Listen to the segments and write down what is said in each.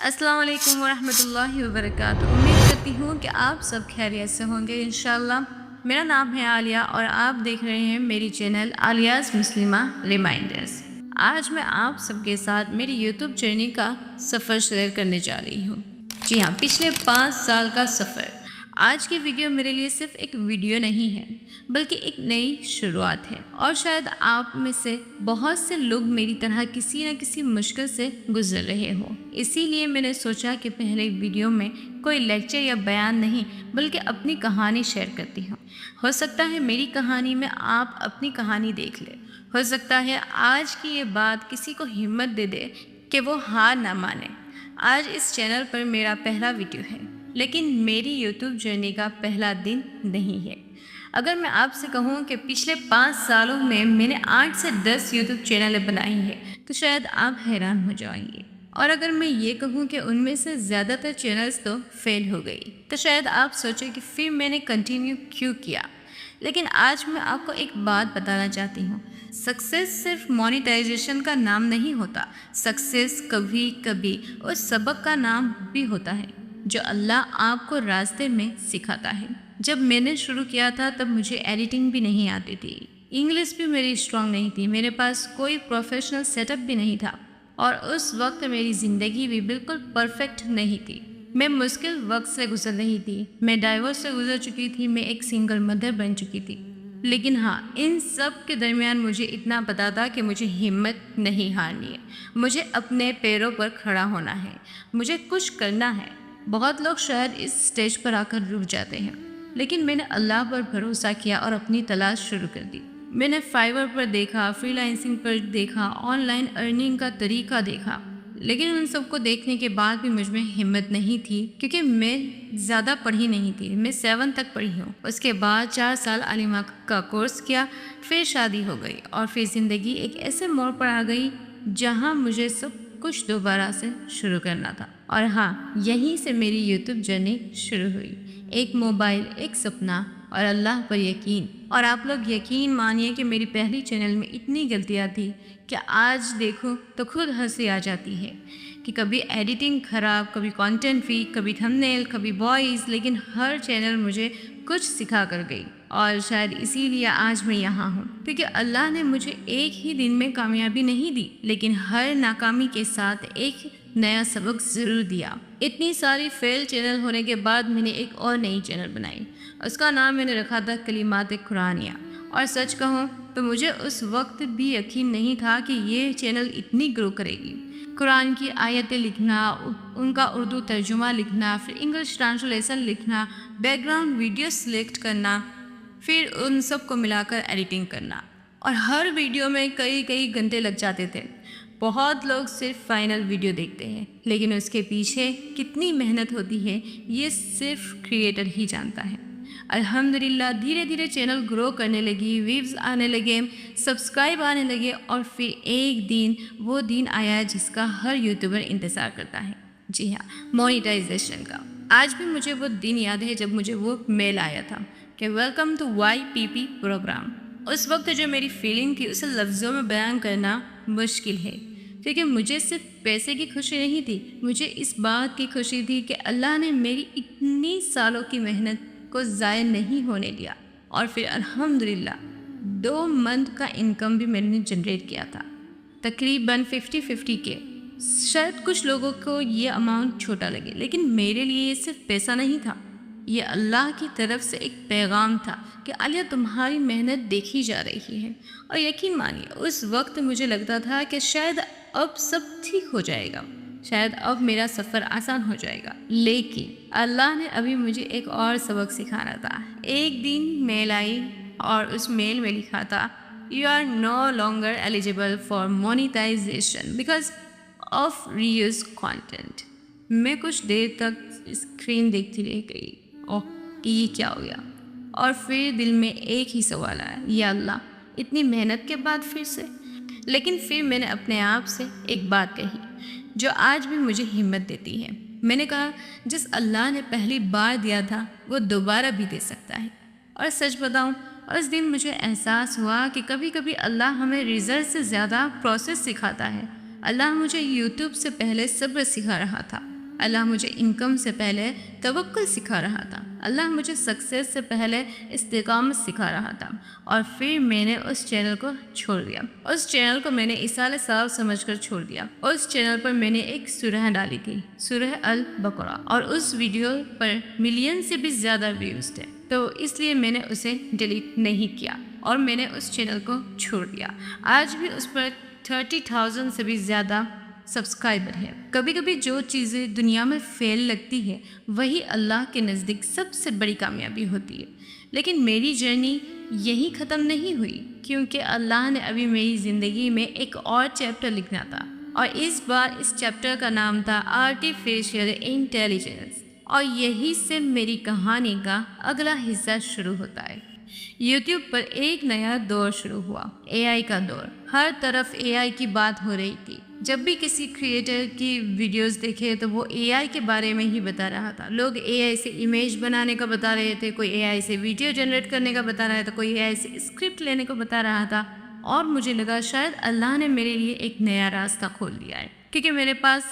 السلام علیکم ورحمۃ اللہ وبرکاتہ۔ امید کرتی ہوں کہ آپ سب خیریت سے ہوں گے انشاءاللہ۔ میرا نام ہے عالیہ اور آپ دیکھ رہے ہیں میری چینل عالیہ's مسلمہ ریمائنڈرز۔ آج میں آپ سب کے ساتھ میری یوٹیوب جرنی کا سفر شیئر کرنے جا رہی ہوں۔ جی ہاں، پچھلے 5 سال کا سفر۔ آج کی ویڈیو میرے لیے صرف ایک ویڈیو نہیں ہے بلکہ ایک نئی شروعات ہے، اور شاید آپ میں سے بہت سے لوگ میری طرح کسی نہ کسی مشکل سے گزر رہے ہوں۔ اسی لیے میں نے سوچا کہ پہلے ویڈیو میں کوئی لیکچر یا بیان نہیں بلکہ اپنی کہانی شیئر کرتی ہوں۔ ہو سکتا ہے میری کہانی میں آپ اپنی کہانی دیکھ لیں، ہو سکتا ہے آج کی یہ بات کسی کو ہمت دے دے کہ وہ ہار نہ مانے۔ آج اس چینل پر میرا پہلا ویڈیو ہے، لیکن میری یوٹیوب جرنی کا پہلا دن نہیں ہے۔ اگر میں آپ سے کہوں کہ پچھلے 5 سالوں میں میں نے 8 سے 10 یوٹیوب چینلیں بنائی ہیں تو شاید آپ حیران ہو جائیں گے، اور اگر میں یہ کہوں کہ ان میں سے زیادہ تر چینلز تو فیل ہو گئی تو شاید آپ سوچیں کہ پھر میں نے کنٹینیو کیوں کیا۔ لیکن آج میں آپ کو ایک بات بتانا چاہتی ہوں، سکسیس صرف مونیٹائزیشن کا نام نہیں ہوتا، سکسیس کبھی کبھی اس سبق کا نام بھی ہوتا ہے جو اللہ آپ کو راستے میں سکھاتا ہے۔ جب میں نے شروع کیا تھا تب مجھے ایڈیٹنگ بھی نہیں آتی تھی، انگلش بھی میری اسٹرانگ نہیں تھی، میرے پاس کوئی پروفیشنل سیٹ اپ بھی نہیں تھا، اور اس وقت میری زندگی بھی بالکل پرفیکٹ نہیں تھی۔ میں مشکل وقت سے گزر رہی تھی، میں ڈائیورس سے گزر چکی تھی، میں ایک سنگل مدر بن چکی تھی۔ لیکن ہاں، ان سب کے درمیان مجھے اتنا پتا تھا کہ مجھے ہمت نہیں ہارنی ہے، مجھے اپنے پیروں پر کھڑا ہونا ہے، مجھے کچھ کرنا ہے۔ بہت لوگ شاید اس سٹیج پر آ کر رک جاتے ہیں، لیکن میں نے اللہ پر بھروسہ کیا اور اپنی تلاش شروع کر دی۔ میں نے فائور پر دیکھا، فری لانسنگ پر دیکھا، آن لائن ارننگ کا طریقہ دیکھا، لیکن ان سب کو دیکھنے کے بعد بھی مجھ میں ہمت نہیں تھی، کیونکہ میں زیادہ پڑھی نہیں تھی، میں 7 تک پڑھی ہوں۔ اس کے بعد 4 سال عالمہ کا کورس کیا، پھر شادی ہو گئی، اور پھر زندگی ایک ایسے موڑ پر آ گئی جہاں مجھے سب کچھ دوبارہ سے شروع کرنا تھا۔ اور ہاں، یہیں سے میری یوٹیوب جرنی شروع ہوئی، ایک موبائل، ایک سپنا اور اللہ پر یقین۔ اور آپ لوگ یقین مانیے کہ میری پہلی چینل میں اتنی غلطیاں تھی کہ آج دیکھو تو خود ہنسی آ جاتی ہے کہ کبھی ایڈیٹنگ خراب، کبھی کانٹینٹ ویک، کبھی تھمبنیل، کبھی وائس، لیکن ہر چینل مجھے کچھ سکھا کر گئی، اور شاید اسی لیے آج میں یہاں ہوں، کیونکہ اللہ نے مجھے ایک ہی دن میں کامیابی نہیں دی، لیکن ہر ناکامی کے ساتھ ایک نیا سبق ضرور دیا۔ اتنی ساری فیل چینل ہونے کے بعد میں نے ایک اور نئی چینل بنائی، اس کا نام میں نے رکھا تھا کلمات قرآنیہ، اور سچ کہوں تو مجھے اس وقت بھی یقین نہیں تھا کہ یہ چینل اتنی گرو کرے گی۔ قرآن کی آیتیں لکھنا، ان کا اردو ترجمہ لکھنا، پھر انگلش ٹرانسلیشن لکھنا، بیک گراؤنڈ ویڈیو سلیکٹ کرنا، پھر ان سب کو ملا کر ایڈیٹنگ کرنا، اور ہر ویڈیو میں کئی گھنٹے لگ جاتے تھے۔ بہت لوگ صرف فائنل ویڈیو دیکھتے ہیں، لیکن اس کے پیچھے کتنی محنت ہوتی ہے یہ صرف کریٹر ہی جانتا ہے۔ الحمدللہ دھیرے دھیرے چینل گرو کرنے لگی، ویوز آنے لگے، سبسکرائب آنے لگے، اور پھر ایک دن وہ دن آیا جس کا ہر یوٹیوبر انتظار کرتا ہے، جی ہاں، مونیٹائزیشن کا۔ آج بھی مجھے وہ دن یاد ہے جب مجھے وہ میل آیا تھا کہ ویلکم ٹو YPP پروگرام۔ اس وقت جو میری فیلنگ تھی اسے لفظوں میں بیان کرنا مشکل ہے، کیونکہ مجھے صرف پیسے کی خوشی نہیں تھی، مجھے اس بات کی خوشی تھی کہ اللہ نے میری اتنی سالوں کی محنت کو ضائع نہیں ہونے دیا۔ اور پھر الحمدللہ 2 منتھ کا انکم بھی میں نے جنریٹ کیا تھا، تقریباً 50 کے۔ شاید کچھ لوگوں کو یہ اماؤنٹ چھوٹا لگے، لیکن میرے لیے یہ صرف پیسہ نہیں تھا، یہ اللہ کی طرف سے ایک پیغام تھا کہ عالیہ تمہاری محنت دیکھی جا رہی ہے۔ اور یقین مانیے اس وقت مجھے لگتا تھا کہ شاید اب سب ٹھیک ہو جائے گا، شاید اب میرا سفر آسان ہو جائے گا، لیکن اللہ نے ابھی مجھے ایک اور سبق سکھانا تھا۔ ایک دن میل آئی اور اس میل میں لکھا تھا You are no longer eligible for monetization because of reused content۔ میں کچھ دیر تک اسکرین دیکھتی رہ گئی، کہ یہ کیا ہو گیا، اور پھر دل میں ایک ہی سوال آیا، یا اللہ اتنی محنت کے بعد پھر سے؟ لیکن پھر میں نے اپنے آپ سے ایک بات کہی جو آج بھی مجھے ہمت دیتی ہے۔ میں نے کہا جس اللہ نے پہلی بار دیا تھا وہ دوبارہ بھی دے سکتا ہے۔ اور سچ بتاؤں، اس دن مجھے احساس ہوا کہ کبھی کبھی اللہ ہمیں رزلٹ سے زیادہ پروسیس سکھاتا ہے۔ اللہ مجھے یوٹیوب سے پہلے صبر سکھا رہا تھا، اللہ مجھے انکم سے پہلے توکل سکھا رہا تھا، اللہ مجھے سکسیس سے پہلے استقامت سکھا رہا تھا، اور پھر میں نے اس چینل کو چھوڑ دیا۔ اس چینل کو میں نے اصال ثواب سمجھ کر چھوڑ دیا۔ اس چینل پر میں نے ایک سورہ ڈالی تھی، سورہ البقرہ، اور اس ویڈیو پر ملین سے بھی زیادہ ویوز تھے، تو اس لیے میں نے اسے ڈیلیٹ نہیں کیا اور میں نے اس چینل کو چھوڑ دیا۔ آج بھی اس پر 30,000 سے بھی زیادہ سبسکرائبر ہے۔ کبھی کبھی جو چیزیں دنیا میں فیل لگتی ہے وہی اللہ کے نزدیک سب سے بڑی کامیابی ہوتی ہے، لیکن میری جرنی یہی ختم نہیں ہوئی، کیونکہ اللہ نے ابھی میری زندگی میں ایک اور چیپٹر لکھنا تھا، اور اس بار اس چیپٹر کا نام تھا آرٹیفیشیل انٹیلیجنس، اور یہی سے میری کہانی کا اگلا حصہ شروع ہوتا ہے۔ یوٹیوب پر ایک نیا دور شروع ہوا، اے آئی کا دور۔ ہر طرف اے آئی کی بات ہو رہی تھی۔ جب بھی کسی کریٹر کی ویڈیوز دیکھے تو وہ اے آئی کے بارے میں ہی بتا رہا تھا۔ لوگ اے آئی سے امیج بنانے کا بتا رہے تھے، کوئی اے آئی سے ویڈیو جنریٹ کرنے کا بتا رہا تھا، کوئی اے آئی سے اسکرپٹ لینے کو بتا رہا تھا، اور مجھے لگا شاید اللہ نے میرے لیے ایک نیا راستہ کھول دیا ہے، کیونکہ میرے پاس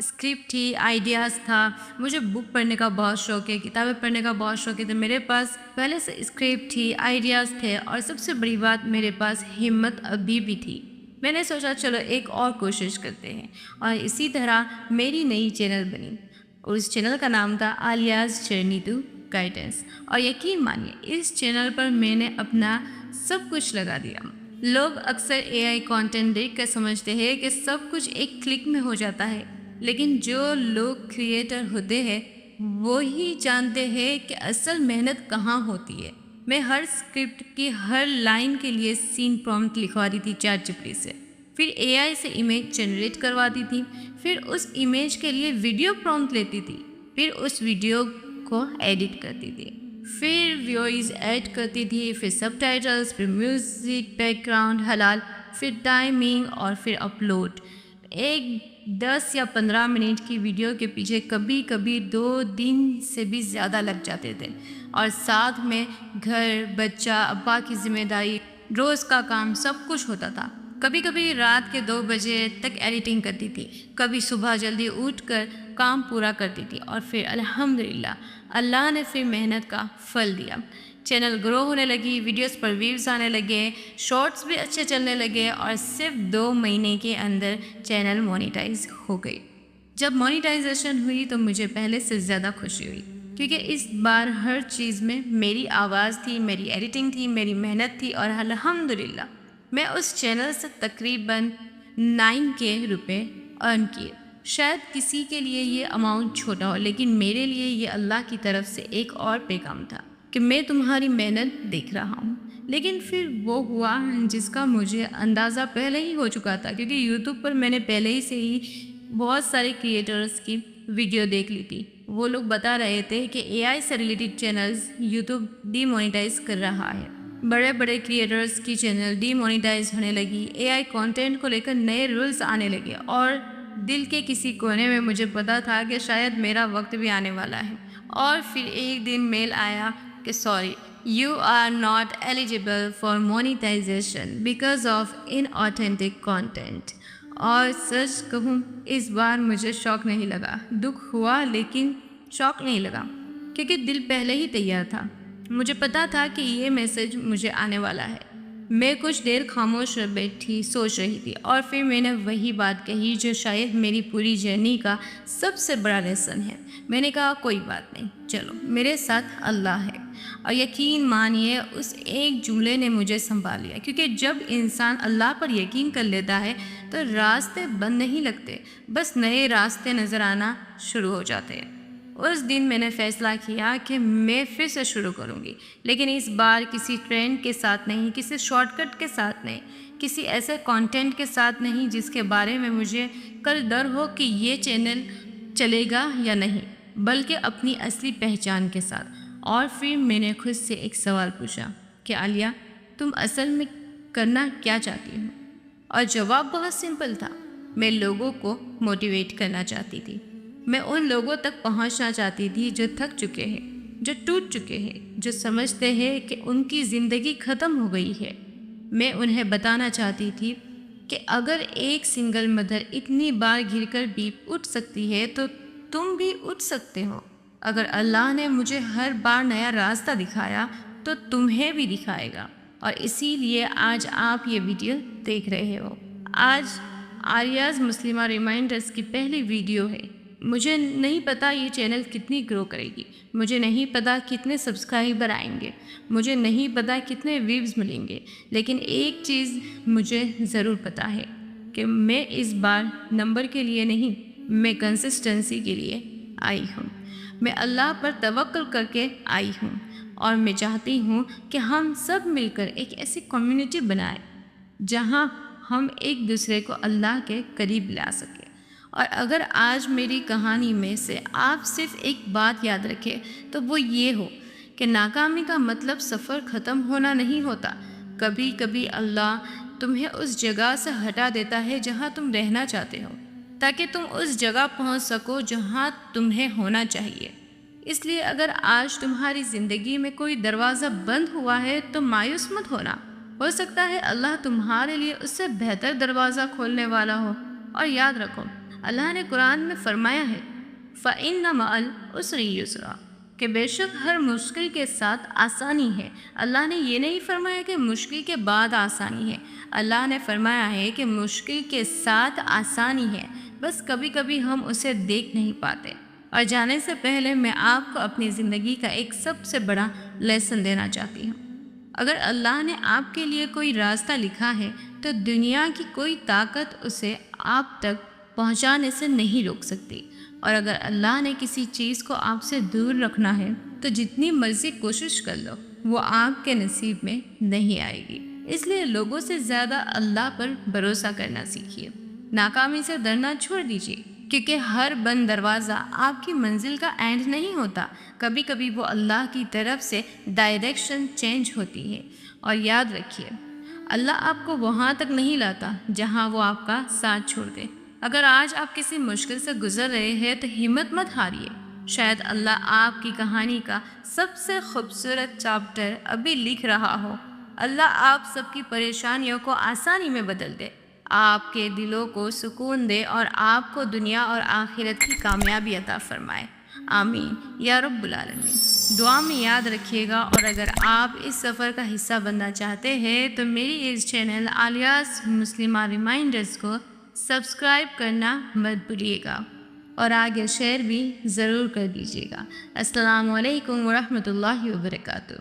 اسکرپٹ تھی، آئیڈیاز تھا، مجھے بک پڑھنے کا بہت شوق ہے، کتابیں پڑھنے کا بہت شوق ہے، تو میرے پاس پہلے سے اسکرپٹ تھی، آئیڈیاز تھے، اور سب سے بڑی بات میرے پاس ہمت ابھی بھی تھی۔ میں نے سوچا چلو ایک اور کوشش کرتے ہیں، اور اسی طرح میری نئی چینل بنی، اور اس چینل کا نام تھا عالیاز جرنی ٹو گائیڈنس، اور یقین مانیے اس چینل پر میں نے اپنا سب کچھ لگا دیا۔ لوگ اکثر اے آئی کانٹینٹ دیکھ کر سمجھتے ہیں کہ سب کچھ ایک کلک میں ہو جاتا ہے، لیکن جو لوگ کریٹر ہوتے ہیں وہی جانتے ہیں کہ اصل محنت کہاں ہوتی ہے۔ میں ہر اسکرپٹ کی ہر لائن کے لیے سین پرومپٹ لکھواتی تھی چیٹ جی پی ٹی سے، پھر اے آئی سے امیج جنریٹ کرواتی تھی، پھر اس امیج کے لیے ویڈیو پرومپٹ لیتی تھی، پھر اس ویڈیو کو ایڈٹ کرتی تھی، پھر وائس ایڈ کرتی تھی، پھر سب ٹائٹلز، پھر میوزک، بیک گراؤنڈ، حلال، پھر ٹائمنگ، اور پھر اپلوڈ۔ ایک 10 یا 15 منٹ کی ویڈیو کے پیچھے کبھی کبھی 2 دن سے بھی زیادہ لگ جاتے تھے، اور ساتھ میں گھر، بچہ، ابا کی ذمہ داری، روز کا کام، سب کچھ ہوتا تھا۔ کبھی کبھی رات کے 2 بجے تک ایڈیٹنگ کرتی تھی، کبھی صبح جلدی اٹھ کر کام پورا کرتی تھی، اور پھر الحمدللہ اللہ نے پھر محنت کا پھل دیا۔ چینل گرو ہونے لگی، ویڈیوز پر ویوز آنے لگے، شارٹس بھی اچھے چلنے لگے، اور صرف 2 مہینے کے اندر چینل مونیٹائز ہو گئی۔ جب مونیٹائزیشن ہوئی تو مجھے پہلے سے زیادہ خوشی ہوئی، کیونکہ اس بار ہر چیز میں میری آواز تھی، میری ایڈیٹنگ تھی، میری محنت تھی، اور الحمدللہ میں اس چینل سے تقریباً 9K روپے ارن کیے۔ شاید کسی کے لیے یہ اماؤنٹ چھوٹا ہو، لیکن میرے لیے یہ اللہ کی طرف سے ایک اور پیغام تھا کہ میں تمہاری محنت دیکھ رہا ہوں۔ لیکن پھر وہ ہوا جس کا مجھے اندازہ پہلے ہی ہو چکا تھا، کیونکہ یوٹیوب پر میں نے پہلے ہی سے ہی بہت سارے کریٹرز کی ویڈیو دیکھ لی تھی۔ وہ لوگ بتا رہے تھے کہ اے آئی سے related channels YouTube D monetise کر رہا ہے، بڑے بڑے کریٹرز کی چینل ڈی مونیٹائز ہونے لگی، اے آئی کانٹینٹ کو لے کر نئے رولز آنے لگے، اور دل کے کسی کونے میں مجھے پتا تھا کہ شاید میرا وقت بھی آنے والا ہے۔ اور پھر ایک دن میل آیا کہ sorry, you are not eligible for monetization because of inauthentic content. اور سچ کہوں اس بار مجھے شوق نہیں لگا، دکھ ہوا لیکن شوق نہیں لگا، کیونکہ دل پہلے ہی تیار تھا۔ مجھے پتا تھا کہ یہ میسج مجھے آنے والا ہے۔ میں کچھ دیر خاموش بیٹھی سوچ رہی تھی، اور پھر میں نے وہی بات کہی جو شاید میری پوری جرنی کا سب سے بڑا لیسن ہے۔ میں نے کہا کوئی بات نہیں، چلو میرے ساتھ اللہ ہے۔ اور یقین مانیے اس ایک جملے نے مجھے سنبھال لیا، کیونکہ جب انسان اللہ پر یقین کر لیتا ہے تو راستے بند نہیں لگتے، بس نئے راستے نظر آنا شروع ہو جاتے ہیں۔ اس دن میں نے فیصلہ کیا کہ میں پھر سے شروع کروں گی، لیکن اس بار کسی ٹرینڈ کے ساتھ نہیں، کسی شارٹ کٹ کے ساتھ نہیں، کسی ایسے کانٹینٹ کے ساتھ نہیں جس کے بارے میں مجھے کل ڈر ہو کہ یہ چینل چلے گا یا نہیں، بلکہ اپنی اصلی پہچان کے ساتھ۔ اور پھر میں نے خود سے ایک سوال پوچھا کہ عالیہ تم اصل میں کرنا کیا چاہتی ہو؟ اور جواب بہت سمپل تھا، میں لوگوں کو موٹیویٹ کرنا چاہتی تھی۔ میں ان لوگوں تک پہنچنا چاہتی تھی جو تھک چکے ہیں، جو ٹوٹ چکے ہیں، جو سمجھتے ہیں کہ ان کی زندگی ختم ہو گئی ہے۔ میں انہیں بتانا چاہتی تھی کہ اگر ایک سنگل مدر اتنی بار گر کر بھی اٹھ سکتی ہے تو تم بھی اٹھ سکتے ہو۔ اگر اللہ نے مجھے ہر بار نیا راستہ دکھایا تو تمہیں بھی دکھائے گا، اور اسی لیے آج آپ یہ ویڈیو دیکھ رہے ہو۔ آج عالیاز مسلمہ ریمائنڈرز کی پہلی ویڈیو ہے۔ مجھے نہیں پتا یہ چینل کتنی گرو کرے گی، مجھے نہیں پتا کتنے سبسکرائبر آئیں گے، مجھے نہیں پتا کتنے ویوز ملیں گے، لیکن ایک چیز مجھے ضرور پتا ہے کہ میں اس بار نمبر کے لیے نہیں، میں کنسسٹنسی کے لیے آئی ہوں۔ میں اللہ پر توکل کر کے آئی ہوں، اور میں چاہتی ہوں کہ ہم سب مل کر ایک ایسی کمیونٹی بنائیں جہاں ہم ایک دوسرے کو اللہ کے قریب لا سکیں۔ اور اگر آج میری کہانی میں سے آپ صرف ایک بات یاد رکھے تو وہ یہ ہو کہ ناکامی کا مطلب سفر ختم ہونا نہیں ہوتا۔ کبھی کبھی اللہ تمہیں اس جگہ سے ہٹا دیتا ہے جہاں تم رہنا چاہتے ہو، تاکہ تم اس جگہ پہنچ سکو جہاں تمہیں ہونا چاہیے۔ اس لیے اگر آج تمہاری زندگی میں کوئی دروازہ بند ہوا ہے تو مایوس مت ہونا، ہو سکتا ہے اللہ تمہارے لیے اس سے بہتر دروازہ کھولنے والا ہو۔ اور یاد رکھو، اللہ نے قرآن میں فرمایا ہے فَإِنَّ مَعَ الْعُسْرِ يُسْرًا، کہ بے شک ہر مشکل کے ساتھ آسانی ہے۔ اللہ نے یہ نہیں فرمایا کہ مشکل کے بعد آسانی ہے، اللہ نے فرمایا ہے کہ مشکل کے ساتھ آسانی ہے، بس کبھی کبھی ہم اسے دیکھ نہیں پاتے۔ اور جانے سے پہلے میں آپ کو اپنی زندگی کا ایک سب سے بڑا لیسن دینا چاہتی ہوں۔ اگر اللہ نے آپ کے لیے کوئی راستہ لکھا ہے تو دنیا کی کوئی طاقت اسے آپ تک پہنچانے سے نہیں روک سکتی، اور اگر اللہ نے کسی چیز کو آپ سے دور رکھنا ہے تو جتنی مرضی کوشش کر لو وہ آپ کے نصیب میں نہیں آئے گی۔ اس لیے لوگوں سے زیادہ اللہ پر بھروسہ کرنا سیکھیے، ناکامی سے ڈرنا چھوڑ دیجیے، کیونکہ ہر بند دروازہ آپ کی منزل کا اینڈ نہیں ہوتا، کبھی کبھی وہ اللہ کی طرف سے ڈائریکشن چینج ہوتی ہے۔ اور یاد رکھیے، اللہ آپ کو وہاں تک نہیں لاتا جہاں وہ آپ کا ساتھ چھوڑ دے۔ اگر آج آپ کسی مشکل سے گزر رہے ہیں تو ہمت مت ہاریے، شاید اللہ آپ کی کہانی کا سب سے خوبصورت چیپٹر ابھی لکھ رہا ہو۔ اللہ آپ سب کی پریشانیوں کو آسانی میں بدل دے، آپ کے دلوں کو سکون دے، اور آپ کو دنیا اور آخرت کی کامیابی عطا فرمائے۔ آمین یا رب العالمین۔ دعا میں یاد رکھیے گا، اور اگر آپ اس سفر کا حصہ بننا چاہتے ہیں تو میری اس چینل عالیاز مسلمہ ریمائنڈرز کو سبسکرائب کرنا مت بھولیے گا، اور آگے شیئر بھی ضرور کر دیجیے گا۔ السلام علیکم ورحمۃ اللہ وبرکاتہ۔